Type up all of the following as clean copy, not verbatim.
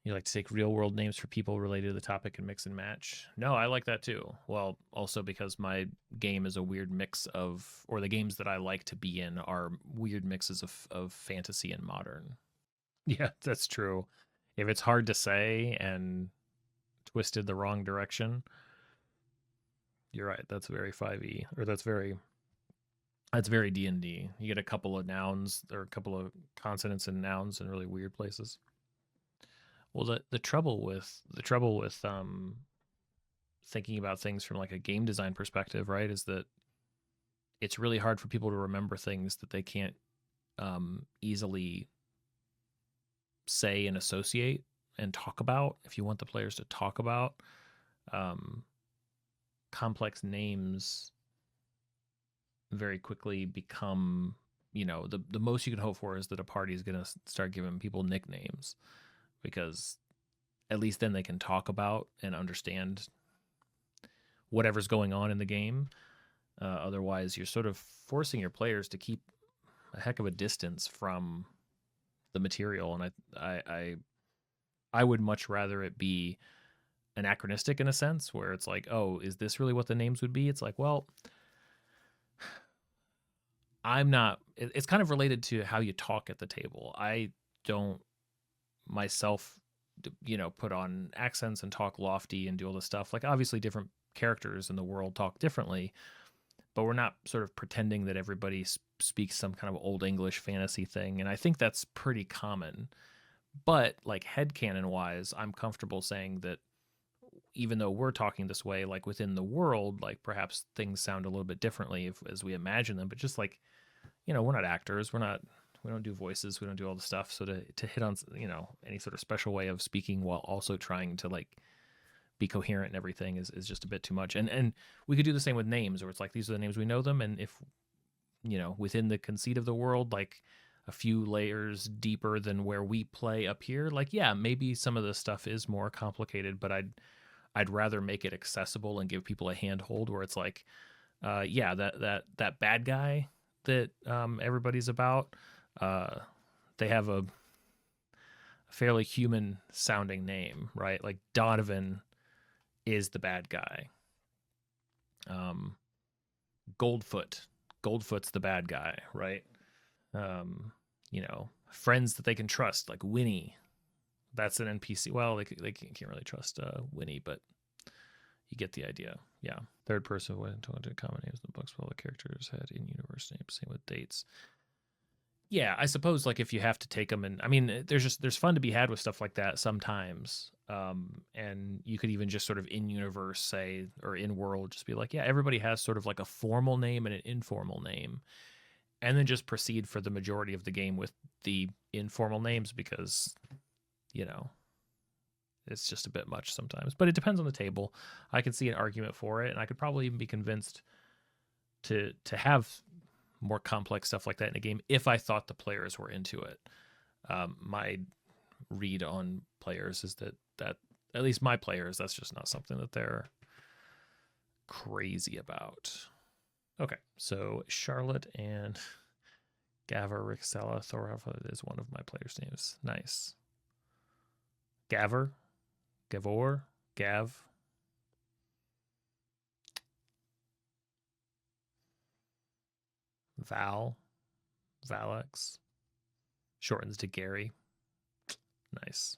You like to take real world names for people related to the topic and mix and match? No, I like that too. Well, also because my game is a weird mix of, or the games that I like to be in are weird mixes of fantasy and modern. Yeah, that's true. If it's hard to say and twisted the wrong direction, you're right. That's very 5e, or that's very D&D. You get a couple of nouns or a couple of consonants and nouns in really weird places. Well, the trouble with thinking about things from like a game design perspective, right, is that it's really hard for people to remember things that they can't easily say and associate and talk about. If you want the players to talk about um, complex names, very quickly become, the most you can hope for is that a party is going to start giving people nicknames, because at least then they can talk about and understand whatever's going on in the game. Otherwise, you're sort of forcing your players to keep a heck of a distance from the material, and I would much rather it be anachronistic in a sense, where it's like, oh, is this really what the names would be? It's like, well, I'm not. It's kind of related to how you talk at the table. I don't myself, put on accents and talk lofty and do all this stuff. Like, obviously, different characters in the world talk differently, but we're not sort of pretending that everybody speaks some kind of old English fantasy thing. And I think that's pretty common. But like headcanon wise, I'm comfortable saying that even though we're talking this way, like within the world, like perhaps things sound a little bit differently as we imagine them. But just like, we're not actors. We don't do voices. We don't do all the stuff. So to hit on, any sort of special way of speaking while also trying to like be coherent and everything is just a bit too much. And we could do the same with names, where it's like, these are the names we know them. And if, within the conceit of the world, like a few layers deeper than where we play up here, like, yeah, maybe some of the stuff is more complicated, but I'd rather make it accessible and give people a handhold where it's like, yeah, that bad guy that everybody's about, uh, they have a fairly human sounding name, right? Like Donovan is the bad guy. Um, Goldfoot, Goldfoot's the bad guy, right? Friends that they can trust, like Winnie. That's an NPC. Well, they can't really trust Winnie, but you get the idea. Yeah. Third person went into common names in the books. All the characters had in universe names. Same with dates. Yeah, I suppose like if you have to take them, and I mean, there's fun to be had with stuff like that sometimes. And you could even just sort of in universe say, or in world, just be like, yeah, everybody has sort of like a formal name and an informal name, and then just proceed for the majority of the game with the informal names, because you know it's just a bit much sometimes. But it depends on the table. I can see an argument for it, and I could probably even be convinced to have more complex stuff like that in a game if I thought the players were into it. My read on players is that at least my players, that's just not something that they're crazy about. Okay, so Charlotte and Gavor Rixella Thorhafod is one of my players' names. Nice. Gavor, Gavor, Gav. Val, Valex. Shortens to Gary. Nice.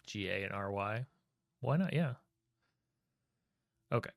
GA and RY. Why not? Yeah. Okay.